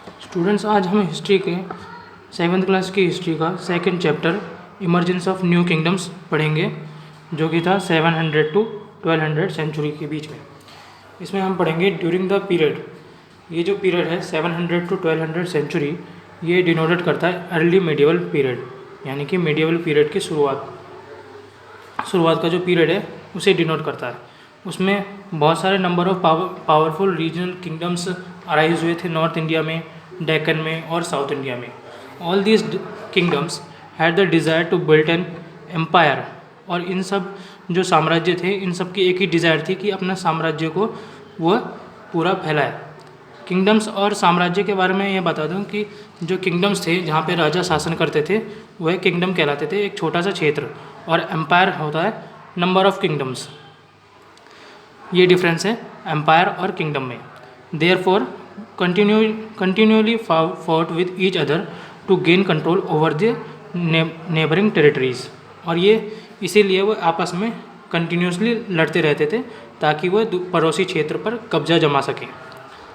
Students, आज हम history के 7th क्लास की हिस्ट्री का second chapter emergence of new kingdoms पढ़ेंगे, जो कि था 700 to 1200 सेंचुरी के बीच में। इसमें हम पढ़ेंगे ड्यूरिंग द पीरियड। ये जो पीरियड है 700 to 1200 सेंचुरी, ये डिनोटेड करता है अर्ली मेडिवल पीरियड, यानी कि मेडिवल पीरियड की शुरुआत का जो पीरियड है उसे डिनोट करता है। उसमें बहुत सारे number of powerful regional kingdoms arise हुए थे नॉर्थ इंडिया में, डेक्कन में और साउथ इंडिया में। All these kingdoms had the desire to build an empire. और इन सब जो साम्राज्य थे, इन सब की एक ही डिज़ायर थी कि अपना साम्राज्य को वह पूरा फैलाए। किंगडम्स और साम्राज्य के बारे में ये बता दूं कि जो किंगडम्स थे जहाँ पे राजा शासन करते थे वह किंगडम कहलाते थे, एक छोटा सा क्षेत्र, और एम्पायर होता है नंबर ऑफ किंगडम्स। ये डिफरेंस है एम्पायर और किंगडम में। Therefore continually fought with each other to gain control over the neighboring territories। और ये इसीलिए वो आपस में कंटिन्यूसली लड़ते रहते थे ताकि वह पड़ोसी क्षेत्र पर कब्जा जमा सकें।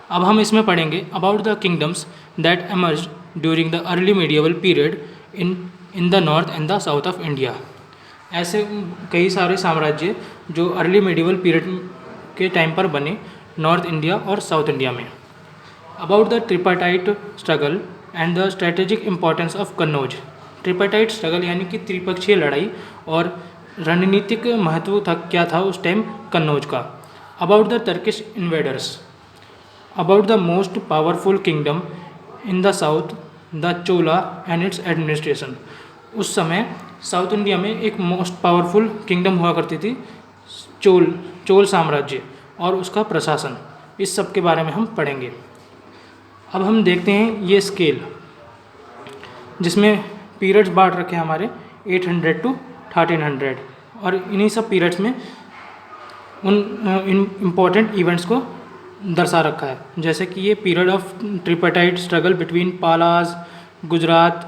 अब हम इसमें पढ़ेंगे about the kingdoms that emerge during the early medieval period in the north and the south of India. ऐसे कई सारे साम्राज्य जो अर्ली मीडिएवल पीरियड के टाइम पर बने नॉर्थ इंडिया और साउथ इंडिया में। About the tripartite struggle and the strategic importance of Kannauj. Tripartite struggle यानी कि त्रिपक्षीय लड़ाई और रणनीतिक महत्व तक क्या था उस टाइम कन्नौज का। About the Turkish invaders. About the most powerful kingdom in the south the Chola and it's administration. उस समय साउथ इंडिया में एक मोस्ट पावरफुल किंगडम हुआ करती थी चोल साम्राज्य, और उसका प्रशासन। इस सब के बारे में हम पढ़ेंगे। अब हम देखते हैं ये स्केल, जिसमें पीरियड्स बांट रखे हैं हमारे 800 to 1300, और इन्हीं सब पीरियड्स में इन इम्पॉर्टेंट इवेंट्स को दर्शा रखा है। जैसे कि ये period of tripartite struggle between Palas, Gujjar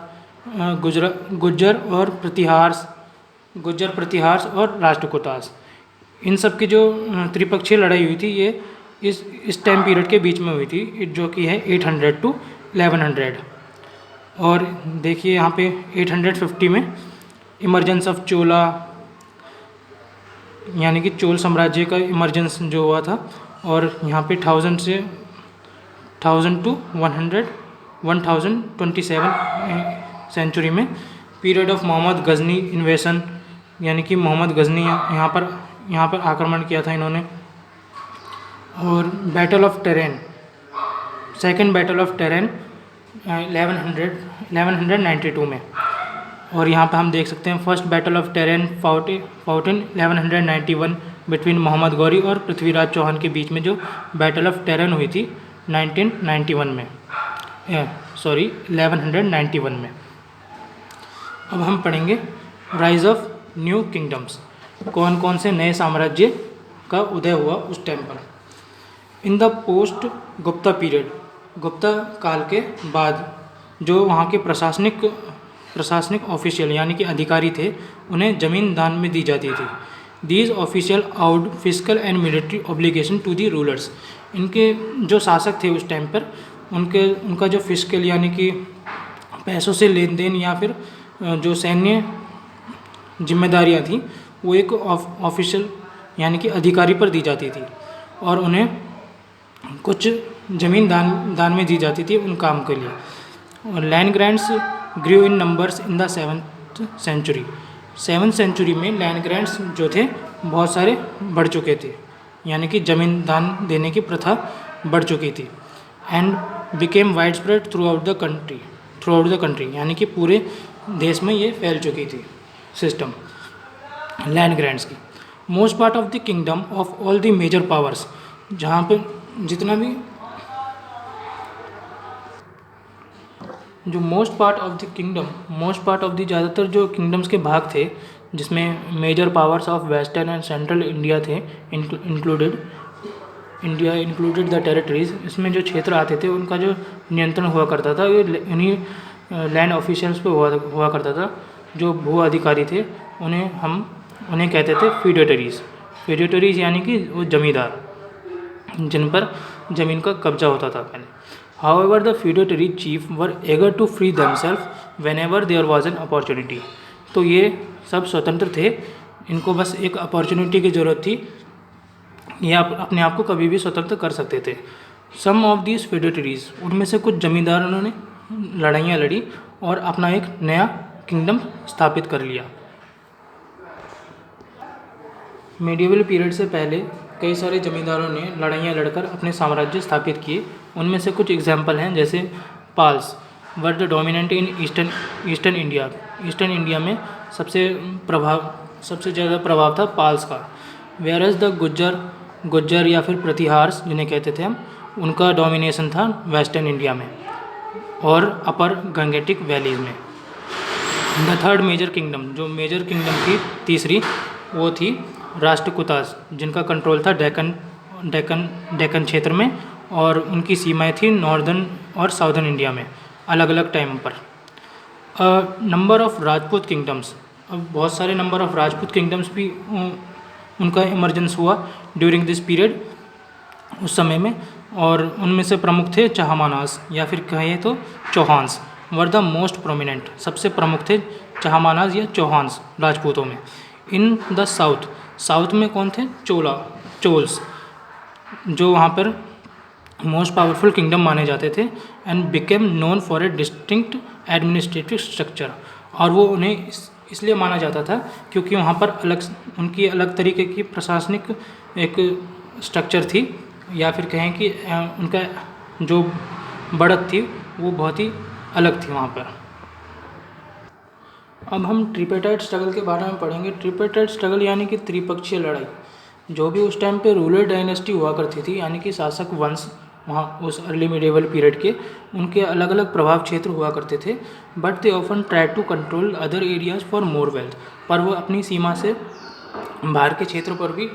Pratiharas और राष्ट्रकूटास। इन सब की जो त्रिपक्षीय लड़ाई हुई थी ये इस टाइम पीरियड के बीच में हुई थी, जो कि है 800 to 1100। और देखिए यहाँ पे 850 में इमरजेंस ऑफ चोला, यानी कि चोल साम्राज्य का इमरजेंस जो हुआ था। और यहाँ पे 1000 to 1027 सेंचुरी में period of Mohammad Ghazni invasion, यानी कि मोहम्मद गजनी यहाँ पर आक्रमण किया था इन्होंने। और battle of Tarain, second battle of Tarain 1192 में। और यहाँ पे हम देख सकते हैं first battle of Tarain fought in 1191 between Mohammad Ghori और पृथ्वीराज चौहान के बीच में जो बैटल ऑफ टेरेन हुई थी 1191 में। अब हम पढ़ेंगे राइज ऑफ न्यू किंगडम्स, कौन कौन से नए साम्राज्य का उदय हुआ उस टाइम पर। In the post Gupta period, Gupta काल के बाद जो वहाँ के प्रशासनिक ऑफिशियल यानी कि अधिकारी थे, उन्हें ज़मीन दान में दी जाती थी। These official owed physical and military obligation to the rulers. इनके जो शासक थे उस टाइम पर, उनका जो फिजिकल यानी कि पैसों से लेन देन या फिर जो सैन्य जिम्मेदारियाँ थी वो एक ऑफिशियल यानी कि अधिकारी पर दी जाती थी, और उन्हें कुछ ज़मीन दान में दी जाती थी उन काम के लिए। और land grants grew in numbers in the 7th century. 7th century में लैंड ग्रांट्स जो थे बहुत सारे बढ़ चुके थे, यानी कि ज़मीन दान देने की प्रथा बढ़ चुकी थी। And became widespread throughout the country, यानी कि पूरे देश में ये फैल चुकी थी सिस्टम लैंड ग्रांट्स की। Most part of the kingdom of all the major powers, जहाँ पे जितना भी जो मोस्ट पार्ट ऑफ द ज़्यादातर जो किंगडम्स के भाग थे, जिसमें major powers of western and central India थे इंक्लूडेड द टेरिटरीज। इसमें जो क्षेत्र आते थे उनका जो नियंत्रण हुआ करता था ये इन्हीं लैंड ऑफिशियल्स पे हुआ करता था। जो भू अधिकारी थे उन्हें कहते थे फीडेटरीज यानी कि वो जमींदार, जिन पर ज़मीन का कब्जा होता था पहले। However, the feudatory chief were eager to free themselves whenever there was an opportunity. तो ये सब स्वतंत्र थे, इनको बस एक अपॉर्चुनिटी की ज़रूरत थी, ये अपने आप को कभी भी स्वतंत्र कर सकते थे। सम ऑफ दीज फेडेटरीज, उनमें से कुछ जमींदारों ने लड़ाइयाँ लड़ी और अपना एक नया किंगडम स्थापित कर लिया। मेडिवल पीरियड से पहले कई सारे जमींदारों ने लड़ाइयाँ लड़कर अपने साम्राज्य स्थापित किए। उनमें से कुछ एग्जाम्पल हैं, जैसे Palas were the dominant in eastern India. Eastern India में सबसे ज़्यादा प्रभाव था पाल्स का। वेयरएज द गुज्जर या फिर प्रतिहार्स जिन्हें कहते थे हम, उनका डोमिनेशन था वेस्टर्न इंडिया में और अपर गंगेटिक वैलीज में। द थर्ड मेजर किंगडम, जो मेजर किंगडम थी तीसरी, वो थी राष्ट्रकूटास, जिनका कंट्रोल था डेक्कन क्षेत्र में, और उनकी सीमाएं थी नॉर्दर्न और साउदर्न इंडिया में अलग अलग टाइम पर। नंबर ऑफ राजपूत किंगडम्स, अब बहुत सारे नंबर ऑफ राजपूत किंगडम्स भी उनका इमर्जेंस हुआ ड्यूरिंग दिस पीरियड, उस समय में, और उनमें से प्रमुख थे चहामानास या फिर कहें तो Chauhans were the most prominent. सबसे प्रमुख थे चहामानास या चौहान्स राजपूतों में। इन द साउथ में कौन थे? चोल्स, जो वहाँ पर मोस्ट पावरफुल किंगडम माने जाते थे, and became known for a distinct administrative structure. और वो उन्हें इसलिए माना जाता था क्योंकि वहाँ पर उनकी अलग तरीके की प्रशासनिक एक स्ट्रक्चर थी, या फिर कहें कि उनका जो बढ़त थी वो बहुत ही अलग थी वहाँ पर। अब हम ट्रिपेटाइट स्ट्रगल के बारे में पढ़ेंगे। ट्रिपेटाइट स्ट्रगल यानी कि त्रिपक्षीय लड़ाई, जो भी उस टाइम पे रूलर डायनेस्टी हुआ करती थी, यानी कि शासक वंश वहाँ उस अर्ली मिडिवल पीरियड के, उनके अलग अलग प्रभाव क्षेत्र हुआ करते थे। But they often try to control other areas for more wealth, पर वो अपनी सीमा से बाहर के क्षेत्र पर भी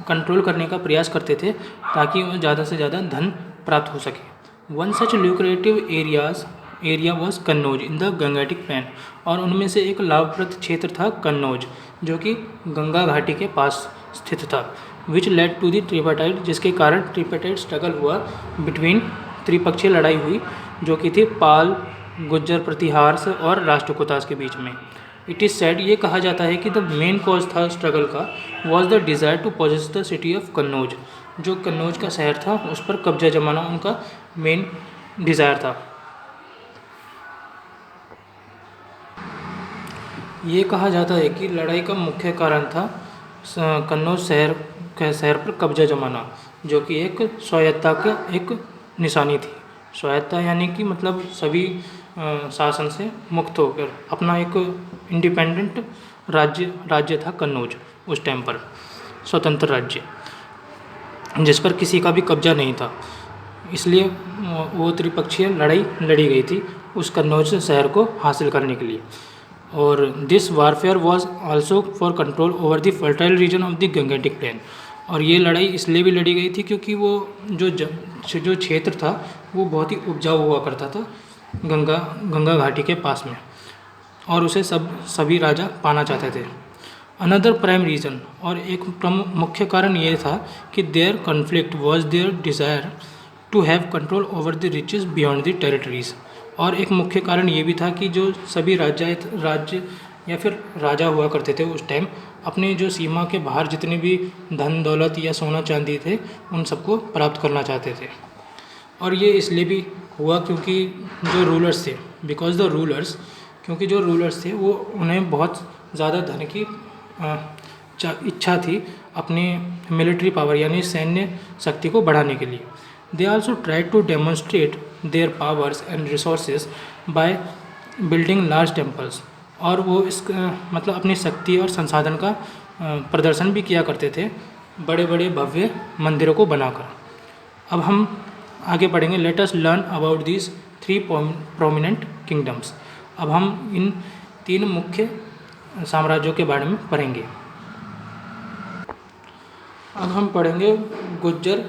कंट्रोल करने का प्रयास करते थे ताकि ज़्यादा से ज़्यादा धन प्राप्त हो सके। One such lucrative area was Kannauj in the Gangetic plain, और उनमें से एक लाभप्रद क्षेत्र था कन्नौज, जो कि गंगा घाटी के पास स्थित था। विच लेड टू द ट्रिपेटाइट, जिसके कारण ट्रिपेटाइट स्ट्रगल हुआ बिटवीन, त्रिपक्षीय लड़ाई हुई जो कि थी पाल, गुज्जर प्रतिहार्स और राष्ट्रकूटास के बीच में। इट इज़ सेड, ये कहा जाता है कि द मेन कॉज था स्ट्रगल का was the desire to possess the city of Kannauj, जो कन्नौज का शहर था उस पर कब्जा जमाना उनका मेन डिज़ायर था। ये कहा जाता है कि लड़ाई का मुख्य कारण था कन्नौज शहर पर कब्जा जमाना, जो कि एक स्वायत्ता का एक निशानी थी। स्वायत्ता यानी कि मतलब सभी शासन से मुक्त होकर अपना एक इंडिपेंडेंट राज्य था कन्नौज उस टाइम पर, स्वतंत्र राज्य जिस पर किसी का भी कब्जा नहीं था। इसलिए वो त्रिपक्षीय लड़ाई लड़ी गई थी उस कन्नौज शहर को हासिल करने के लिए। और this warfare was also for control over the fertile reason of the Gangetic plain, और ये लड़ाई इसलिए भी लड़ी गई थी क्योंकि वो जो क्षेत्र था वो बहुत ही उपजाऊ हुआ करता था गंगा घाटी के पास में, और उसे सभी राजा पाना चाहते थे। अनदर प्राइम रीज़न, और एक मुख्य कारण ये था कि their conflict was their desire to have control over the riches beyond the territories. और एक मुख्य कारण ये भी था कि जो सभी राज्य या फिर राजा हुआ करते थे उस टाइम, अपने जो सीमा के बाहर जितने भी धन दौलत या सोना चांदी थे उन सबको प्राप्त करना चाहते थे। और ये इसलिए भी हुआ क्योंकि जो रूलर्स थे, क्योंकि जो रूलर्स थे वो उन्हें बहुत ज़्यादा धन की इच्छा थी अपनी मिलिट्री पावर यानी सैन्य शक्ति को बढ़ाने के लिए। They also try to demonstrate their powers and resources by building large temples, और वो मतलब अपनी शक्ति और संसाधन का प्रदर्शन भी किया करते थे बड़े बड़े भव्य मंदिरों को बनाकर। अब हम आगे पढ़ेंगे। Let us learn about these 3 prominent kingdoms. अब हम इन 3 मुख्य साम्राज्यों के बारे में पढ़ेंगे। अब हम पढ़ेंगे गुज्जर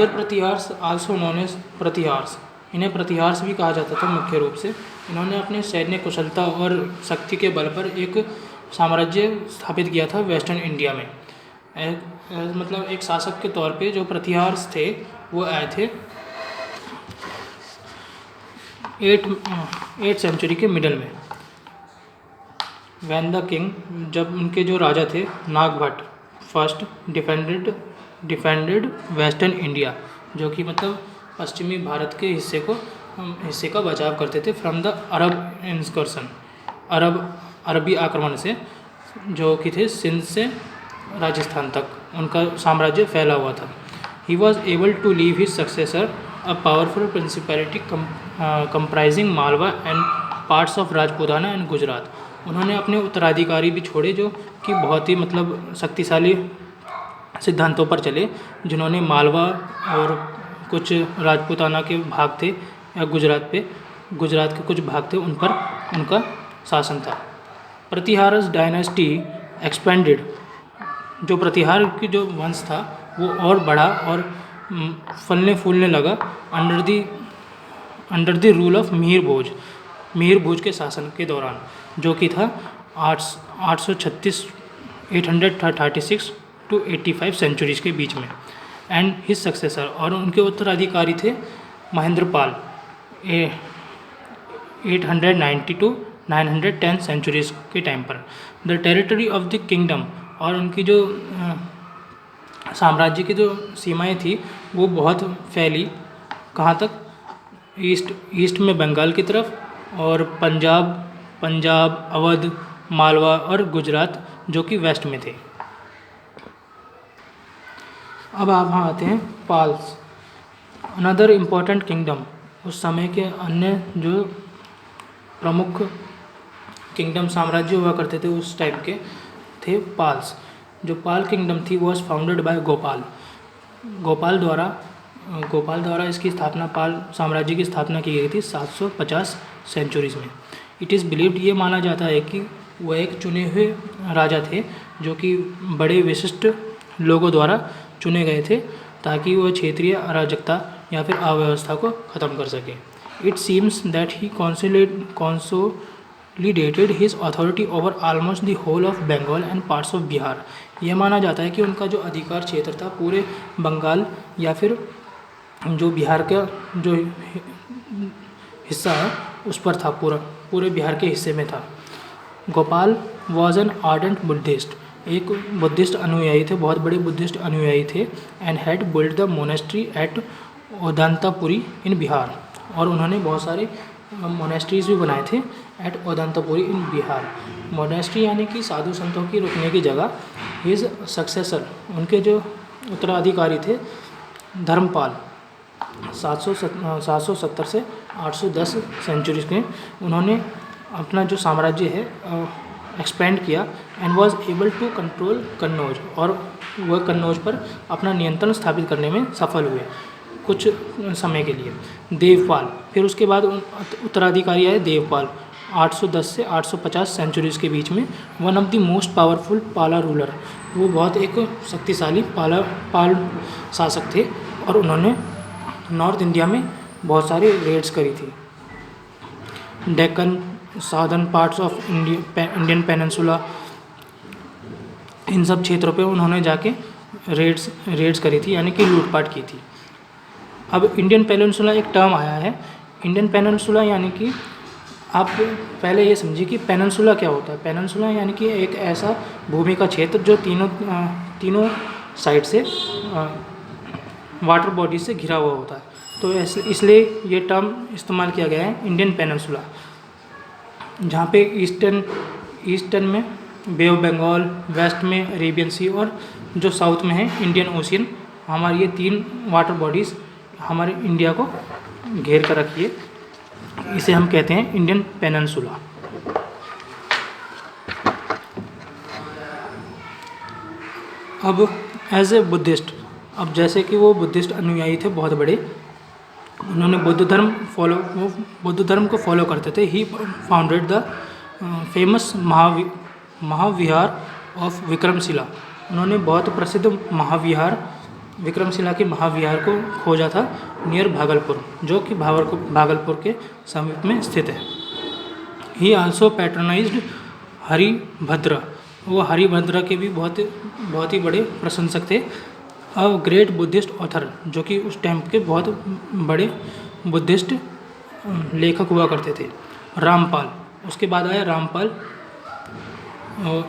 प्रतिहार्स आल्सो नोन एज प्रतिहार्स। इन्हें प्रतिहार्स भी कहा जाता था मुख्य रूप से। इन्होंने अपने सैन्य कुशलता और शक्ति के बल पर एक साम्राज्य स्थापित किया था वेस्टर्न इंडिया में। मतलब एक शासक के तौर पे जो प्रतिहार्स थे वो आए थे एट सेंचुरी के मिडल में। वैन द किंग, जब उनके जो राजा थे Nagabhata first defended western India, जो कि मतलब पश्चिमी भारत के हिस्से का बचाव करते थे फ्रॉम द अरब इंस्कर्शन, अरबी आक्रमण से, जो कि थे सिंध से राजस्थान तक उनका साम्राज्य फैला हुआ था। He was able to leave his successor a powerful principality comprising Malwa and parts of Rajputana and Gujarat. उन्होंने अपने उत्तराधिकारी भी छोड़े जो कि बहुत ही मतलब शक्तिशाली सिद्धांतों पर चले, जिन्होंने मालवा और कुछ राजपूताना के भाग थे या गुजरात के कुछ भाग थे, उन पर उनका शासन था। प्रतिहारस डायनेस्टी एक्सपेंडेड, जो प्रतिहार की जो वंश था वो और बढ़ा और फलने फूलने लगा under the rule of Mihir Bhoj के शासन के दौरान, जो कि था 836 टू 85 सेंचुरीज के बीच में। एंड हिज सक्सेसर, और उनके उत्तराधिकारी थे महेंद्रपाल 890 टू 910 सेंचुरीज के टाइम पर। The territory of the kingdom, और उनकी जो साम्राज्य की जो सीमाएं थी वो बहुत फैली, कहाँ तक, ईस्ट में बंगाल की तरफ, और पंजाब, अवध, मालवा और गुजरात जो कि वेस्ट में थे। अब आप यहाँ आते हैं पाल्स, अनदर इम्पोर्टेंट किंगडम। उस समय के अन्य जो प्रमुख किंगडम साम्राज्य हुआ करते थे उस टाइप के थे पाल्स। जो पाल किंगडम थी वॉज फाउंडेड बाय गोपाल द्वारा इसकी स्थापना, पाल साम्राज्य की स्थापना की गई थी 750 सेंचुरीज में। इट इज़ बिलीव्ड, ये माना जाता है कि वह एक चुने हुए राजा थे जो कि बड़े विशिष्ट लोगों द्वारा चुने गए थे ताकि वह क्षेत्रीय अराजकता या फिर अव्यवस्था को ख़त्म कर सके। It seems that he consolidated his authority over almost the whole of Bengal and parts of Bihar. यह माना जाता है कि उनका जो अधिकार क्षेत्र था पूरे बंगाल या फिर जो बिहार का जो हिस्सा है उस पर था, पूरे बिहार के हिस्से में था। Gopal was an ardent Buddhist, एक बुद्धिस्ट अनुयायी थे, बहुत बड़े बुद्धिस्ट अनुयायी थे। And had build the monastery at Odantapuri in Bihar, और उन्होंने बहुत सारे मोनेस्ट्रीज भी बनाए थे at Odantapuri in Bihar. Monastery यानी कि साधु संतों की रुकने की जगह। हिज सक्सेसर, उनके जो उत्तराधिकारी थे धर्मपाल 770 से 810 सेंचुरीज के, उन्होंने अपना जो साम्राज्य है एक्सपेंड किया and was able to control Kannauj, और वह कन्नौज पर अपना नियंत्रण स्थापित करने में सफल हुए कुछ समय के लिए। देवपाल, फिर उसके बाद उत्तराधिकारी आए देवपाल 810 से 850 सेंचुरीज के बीच में। One of the most powerful पाला रूलर, वो बहुत एक शक्तिशाली पाल शासक थे और उन्होंने नॉर्थ इंडिया में बहुत सारी रेड्स करी थी। Deccan, southern parts of Indian peninsula, इन सब क्षेत्रों पे उन्होंने जाके रेड्स करी थी, यानी कि लूटपाट की थी। अब इंडियन पेनिनसुला एक टर्म आया है। इंडियन पेनिनसुला यानी कि आप पहले ये समझिए कि पेनिनसुला क्या होता है। पेनिनसुला यानी कि एक ऐसा भूमि का क्षेत्र जो तीनों साइड से वाटर बॉडी से घिरा हुआ होता है, तो इसलिए ये टर्म इस्तेमाल किया गया है इंडियन पेनिनसुला, जहाँ पे ईस्टर्न में बे ऑफ बंगाल, वेस्ट में अरेबियन सी और जो साउथ में है इंडियन ओशियन, हमारी ये 3 वाटर बॉडीज़ हमारे इंडिया को घेर कर रखी है। इसे हम कहते हैं इंडियन पेनिनसुला। अब एज ए बुद्धिस्ट, अब जैसे कि वो बुद्धिस्ट अनुयायी थे बहुत बड़े, उन्होंने बुद्ध धर्म को फॉलो करते थे। He founded the famous Mahavihara of Vikramshila, उन्होंने बहुत प्रसिद्ध विक्रमशिला के महाविहार को खोजा था नियर भागलपुर, जो कि भागलपुर के समीप में स्थित है। ही आल्सो पैट्रोनाइज्ड हरिभद्र, वो हरिभद्र के भी बहुत ही बड़े प्रशंसक थे। ग्रेट बुद्धिस्ट ऑथर, जो कि उस टाइम के बहुत बड़े बुद्धिस्ट लेखक हुआ करते थे। रामपाल, उसके बाद आया रामपाल,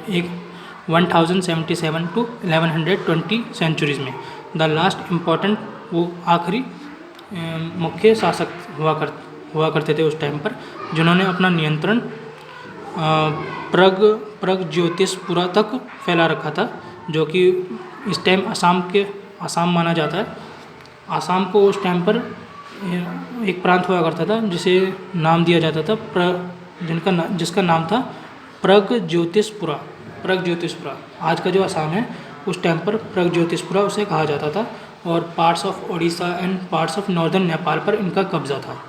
एक 1077 टू 1120 सेंचुरीज़ में। द लास्ट इम्पॉर्टेंट, वो आखिरी मुख्य शासक हुआ करते थे उस टाइम पर, जिन्होंने अपना नियंत्रण प्रगज्योतिषपुरा तक फैला रखा था, जो कि इस टाइम आसाम माना जाता है। आसाम को उस टाइम पर एक प्रांत हुआ करता था जिसे नाम दिया जाता था जिसका नाम था प्रगज्योतिषपुरा। आज का जो आसाम है उस टाइम पर प्रगज्योतिषपुरा उसे कहा जाता था, और parts of Odisha and parts of northern Nepal पर इनका कब्जा था।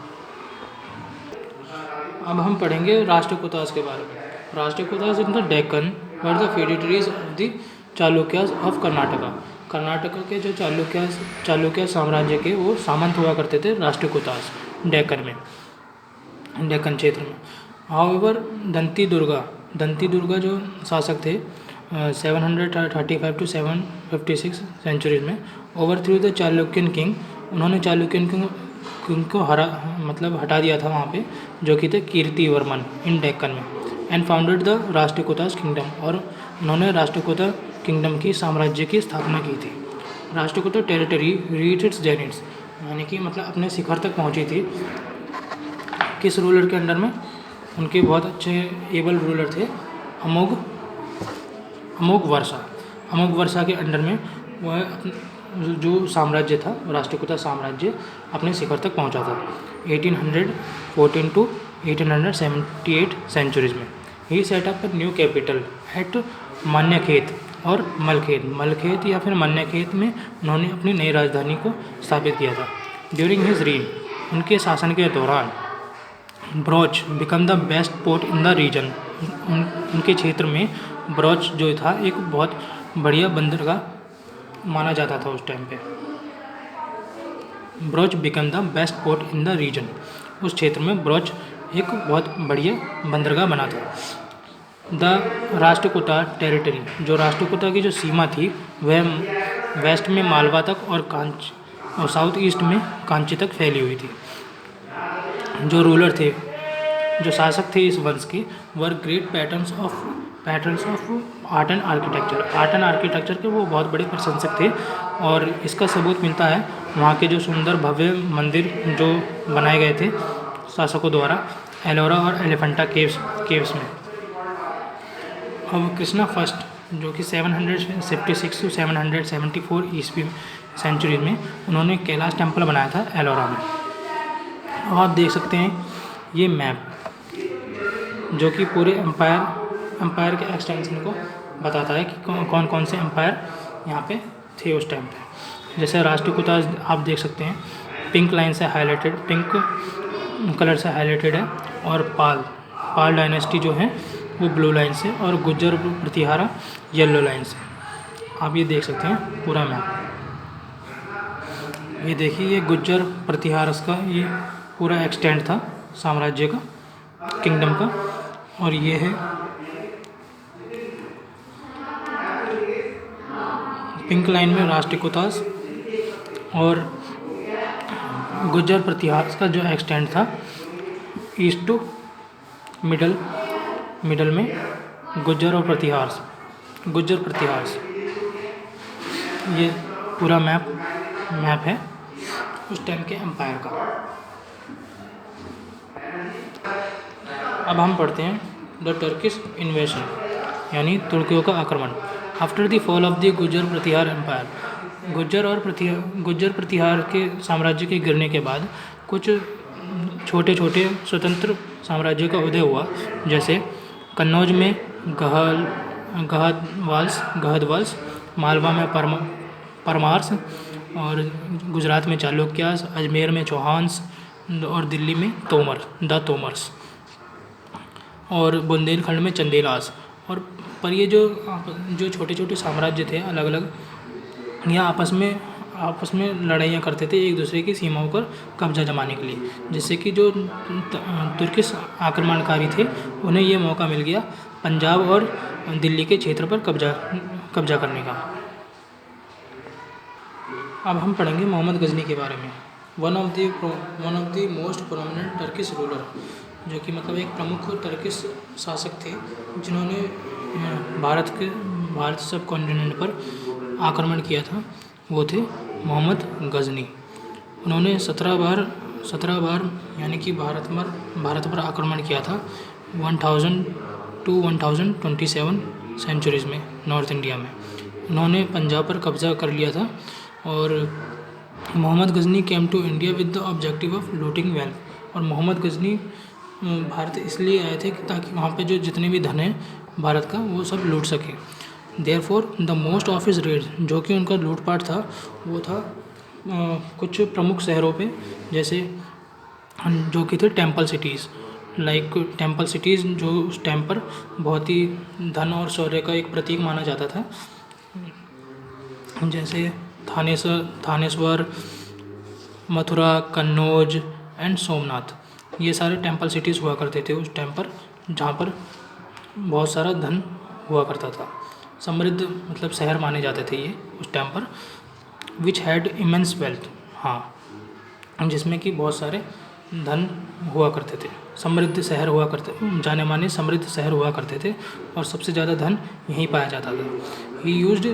अब हम पढ़ेंगे राष्ट्रकूटास के बारे में। Rashtrakutas in the Deccan were the feudatories of the Chalukyas of Karnataka. Karnataka के जो चालुक्य साम्राज्य के वो सामंत हुआ करते थे राष्ट्रकूटास, डेक्कन क्षेत्र में। हाउएवर दंती दुर्गा जो शासक थे 735 टू 756 सेंचुरीज में, over through the Chalukyan king, उन्होंने चालुक्यन किंग को हटा दिया था वहाँ पे, जो कि थे कीर्तिवर्मन इन डेक्कन में, and founded the Rashtrakutas kingdom, और उन्होंने राष्ट्रकूटा किंगडम की साम्राज्य की स्थापना की थी। राष्ट्रकूटा टेरिटरी रीच इट्स जेनिट्स, यानी कि अपने शिखर तक पहुँची थी। किस रूलर के अंडर में? उनके बहुत अच्छे एबल रूलर थे अमोघ वर्षा के अंडर में वह जो साम्राज्य था, राष्ट्रकूटा साम्राज्य अपने शिखर तक पहुंचा था 1814 टू 1878 सेंचुरीज में। He set up new capital at Manyakhet और मलखेत या फिर मान्यखेत में उन्होंने अपनी नई राजधानी को स्थापित किया था। ड्यूरिंग हिज रीन, उनके शासन के दौरान, Broach became the best port in the region, उनके क्षेत्र में ब्रोच जो था एक बहुत बढ़िया बंदरगाह माना जाता था उस टाइम पे। Broach became the best port in the region, उस क्षेत्र में ब्रोच एक बहुत बढ़िया बंदरगाह बना था। द राष्ट्रकूटा टेरिटरी, जो राष्ट्रकूटा की जो सीमा थी वह वेस्ट में मालवा तक और साउथ ईस्ट में कांची तक फैली हुई थी। जो रूलर थे, जो शासक थे इस वंश के, were great patterns of art and architecture के वो बहुत बड़े प्रशंसक थे, और इसका सबूत मिलता है वहाँ के जो सुंदर भव्य मंदिर जो बनाए गए थे शासकों द्वारा एलोरा और एलिफेंटा केव्स में। अब कृष्णा फर्स्ट, जो कि 756 टू 774 ईस्वी सेंचुरी में, उन्होंने कैलाश टेम्पल बनाया था एलोरा में। अब आप देख सकते हैं ये मैप, जो कि पूरे एम्पायर के एक्सटेंशन को बताता है कि कौन कौन से एम्पायर यहाँ पे थे उस टाइम पे। जैसे राष्ट्रकूटा आप देख सकते हैं पिंक लाइन से हाईलाइटेड, पिंक कलर से हाईलाइटेड है, और पाल डायनेस्टी जो है वो ब्लू लाइन से, और गुज्जर प्रतिहारा येलो लाइन से। आप ये देख सकते हैं पूरा मैप। ये देखिए, ये गुज्जर प्रतिहारस का ये पूरा एक्सटेंड था साम्राज्य का, किंगडम का, और ये है पिंक लाइन में राष्ट्रकूटास, और गुज्जर प्रतिहार का जो एक्सटेंड था ईस्ट टू मिडल में गुज्जर प्रतिहार, ये पूरा मैप है उस टाइम के एम्पायर का। अब हम पढ़ते हैं द टर्किश इन्वेशन, यानी तुर्कियों का आक्रमण। After the fall of the Gujjar Pratihara empire, Gujjar Pratihara के साम्राज्य के गिरने के बाद कुछ छोटे छोटे स्वतंत्र साम्राज्य का उदय हुआ, जैसे कन्नौज में गहदवंश, मालवा में परमार्स, और गुजरात में चालुक्यास, अजमेर में चौहान्स, और दिल्ली में तोमर्स, और बुंदेलखंड में चंदेलास। और पर ये जो छोटे छोटे साम्राज्य थे अलग अलग, यह आपस में लड़ाइयाँ करते थे एक दूसरे की सीमाओं पर कब्जा जमाने के लिए, जिससे कि जो तुर्किश आक्रमणकारी थे उन्हें ये मौका मिल गया पंजाब और दिल्ली के क्षेत्र पर कब्जा करने का। अब हम पढ़ेंगे मोहम्मद गजनी के बारे में। One of the most prominent Turkish ruler, जो कि मतलब एक प्रमुख टर्किश शासक थे जिन्होंने भारत सब कॉन्टिनेंट पर आक्रमण किया था, वो थे मोहम्मद गजनी। उन्होंने 17 बार यानी कि भारत पर आक्रमण किया था 1000 to 1027 सेंचुरीज़ में नॉर्थ इंडिया में। उन्होंने पंजाब पर कब्जा कर लिया था और Mohammad Ghazni came to India with the objective of looting wealth. और मोहम्मद गजनी भारत इसलिए आए थे कि ताकि वहाँ पे जो जितने भी धन है भारत का वो सब लूट सके। Therefore the most of his red, जो कि उनका लूटपाट था वो था कुछ प्रमुख शहरों पे, जैसे जो कि थे temple cities, like temple cities जो उस टाइम पर बहुत ही धन और शौर्य का एक प्रतीक माना जाता था, जैसे थानेश्वर, मथुरा, कन्नौज एंड सोमनाथ। ये सारे टेम्पल सिटीज़ हुआ करते थे उस टाइम पर, जहाँ पर बहुत सारा धन हुआ करता था। समृद्ध मतलब शहर माने जाते थे ये उस टाइम पर, विच हैड इमेंस वेल्थ, हाँ, जिसमें कि बहुत सारे धन हुआ करते थे, समृद्ध शहर हुआ करते, जाने माने समृद्ध शहर हुआ करते थे और सबसे ज़्यादा धन यहीं पाया जाता था। ही यूज्ड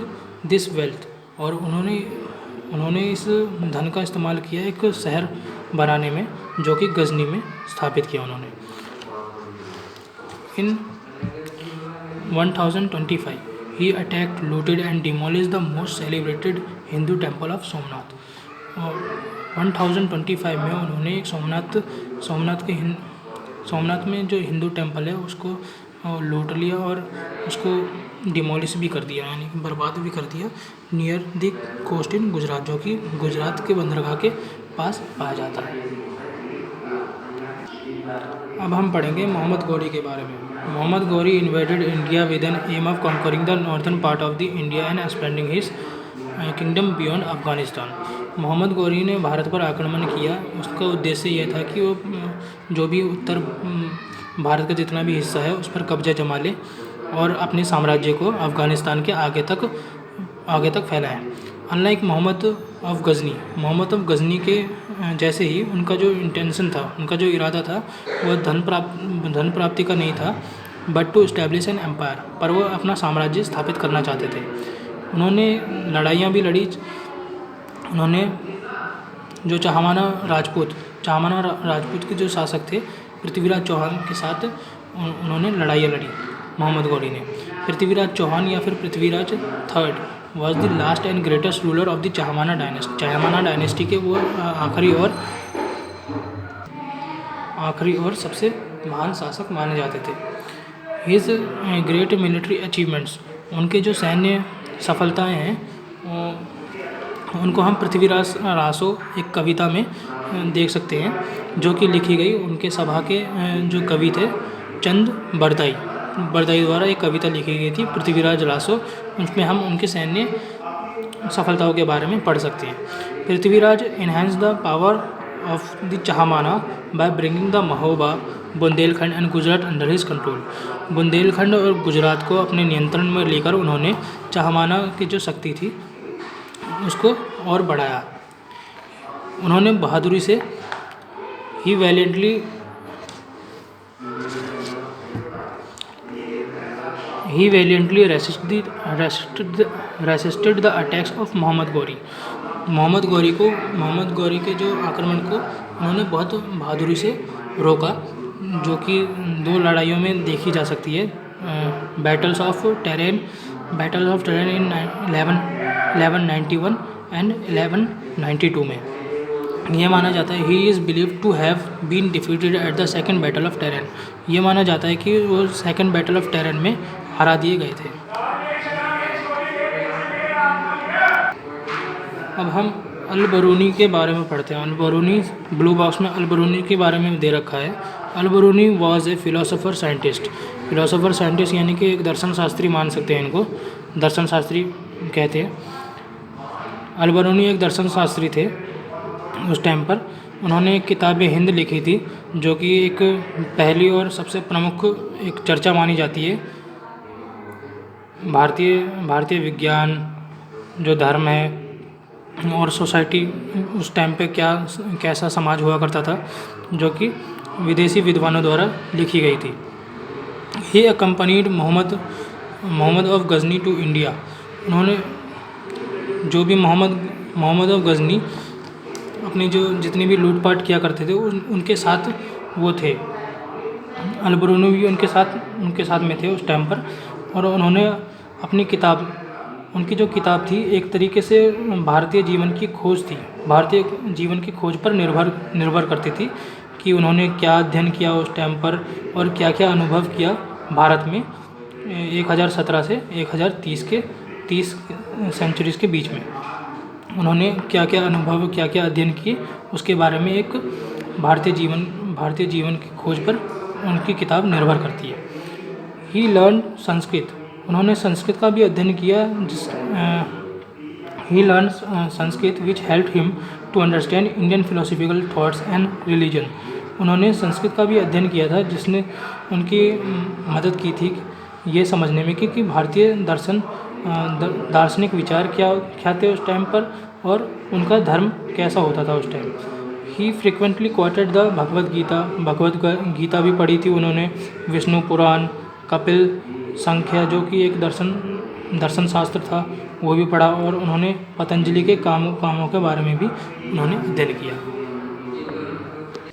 दिस वेल्थ, और उन्होंने इस धन का इस्तेमाल किया एक शहर बनाने में, जो कि गजनी में स्थापित किया उन्होंने। इन 1025 he attacked, looted and demolished the most celebrated Hindu temple of Somnath. 1025 में उन्होंने एक सोमनाथ में जो हिंदू टेम्पल है उसको लूट लिया और उसको डिमोलिश भी कर दिया, यानी कि बर्बाद भी कर दिया, near the coast in Gujarat, जो कि गुजरात के बंदरगाह के पास पाया जाता है। अब हम पढ़ेंगे मोहम्मद गौरी के बारे में। Mohammad Ghori invaded India with an aim of conquering the northern part of the India and expanding his kingdom beyond Afghanistan. Mohammad Ghori ने भारत पर आक्रमण किया, उसका उद्देश्य यह था कि वो जो भी उत्तर भारत का जितना भी हिस्सा है उस पर कब्जा जमा ले और अपने साम्राज्य को अफ़गानिस्तान के आगे तक फैलाएं। अनलाइक मोहम्मद ऑफ गजनी के जैसे ही उनका जो इंटेंशन था, उनका जो इरादा था वह धन प्राप्ति का नहीं था, but to establish an empire, पर वो अपना साम्राज्य स्थापित करना चाहते थे। उन्होंने लड़ाइयाँ भी लड़ी। उन्होंने जो चाहमाना राजपूत के जो शासक थे पृथ्वीराज चौहान के साथ उन्होंने लड़ाइयाँ लड़ी मोहम्मद गौरी ने। पृथ्वीराज चौहान या फिर Prithviraj third was the last and greatest ruler of the Chahamana dynasty के वो आखिरी और सबसे महान शासक माने जाते थे। हिज ग्रेट मिलिट्री अचीवमेंट्स, उनके जो सैन्य सफलताएं हैं उनको हम पृथ्वीराज रासो एक कविता में देख सकते हैं, जो कि लिखी गई उनके सभा के जो कवि थे चंद बरदाई द्वारा एक कविता लिखी गई थी पृथ्वीराज रासो। उसमें हम उनके सैन्य सफलताओं के बारे में पढ़ सकते हैं। Prithviraj enhance the power of the Chahamana by bringing the Mahoba, Bundelkhand and Gujarat under his control. Bundelkhand और गुजरात को अपने नियंत्रण में लेकर उन्होंने चाहमाना की जो शक्ति थी उसको और बढ़ाया। उन्होंने बहादुरी से he valiantly resisted the attacks of Mohammad Ghori. Mohammad Ghori के जो आक्रमण को उन्होंने बहुत बहादुरी से रोका, जो कि 2 लड़ाइयों में देखी जा सकती है, battle of Tarain in 1191 and 1192 में। यह माना जाता है he is believed to have been defeated at the second battle of Tarain. ये माना जाता है कि वो सेकेंड बैटल ऑफ टेरेन में हरा दिए गए थे। अब हम अल-बरूनी के बारे में पढ़ते हैं। अल-बरूनी ब्लू बॉक्स में अल-बरूनी के बारे में दे रखा है। Al-Biruni was a philosopher scientist यानी कि एक दर्शन शास्त्री मान सकते हैं इनको, दर्शन शास्त्री कहते हैं। अल-बरूनी एक दर्शन शास्त्री थे उस टाइम पर। उन्होंने एक किताब हिंद लिखी थी, जो कि एक पहली और सबसे प्रमुख एक चर्चा मानी जाती है। भारतीय विज्ञान जो धर्म है, और सोसाइटी उस टाइम पे कैसा समाज हुआ करता था, जो कि विदेशी विद्वानों द्वारा लिखी गई थी। He accompanied Mohammad of Ghazni to India. उन्होंने जो भी मोहम्मद ऑफ गजनी अपनी जो जितनी भी लूटपाट किया करते थे उनके साथ वो थे। अलबरूनी भी उनके साथ में थे उस टाइम पर। और उन्होंने अपनी किताब, उनकी जो किताब थी एक तरीके से भारतीय जीवन की खोज थी, भारतीय जीवन की खोज पर निर्भर करती थी कि उन्होंने क्या अध्ययन किया उस टाइम पर और क्या क्या अनुभव किया भारत में 1017 से 1030 के 30 सेंचुरीज़ के बीच में। उन्होंने क्या क्या अनुभव, क्या क्या अध्ययन किए, उसके बारे में एक भारतीय जीवन की खोज पर उनकी किताब निर्भर करती है। He learn Sanskrit. उन्होंने संस्कृत का भी अध्ययन किया। He learn Sanskrit which help him to understand Indian philosophical thoughts and religion. उन्होंने संस्कृत का भी अध्ययन किया था, जिसने उनकी मदद की थी ये समझने में कि भारतीय दार्शनिक विचार क्या थे उस टाइम पर और उनका धर्म कैसा होता था उस time. He frequently quoted the Bhagavad Gita भी पढ़ी थी उन्होंने, विष्णु पुराण, कपिल संख्या जो कि एक दर्शन शास्त्र था वो भी पढ़ा, और उन्होंने पतंजलि के कामों के बारे में भी उन्होंने अध्ययन किया।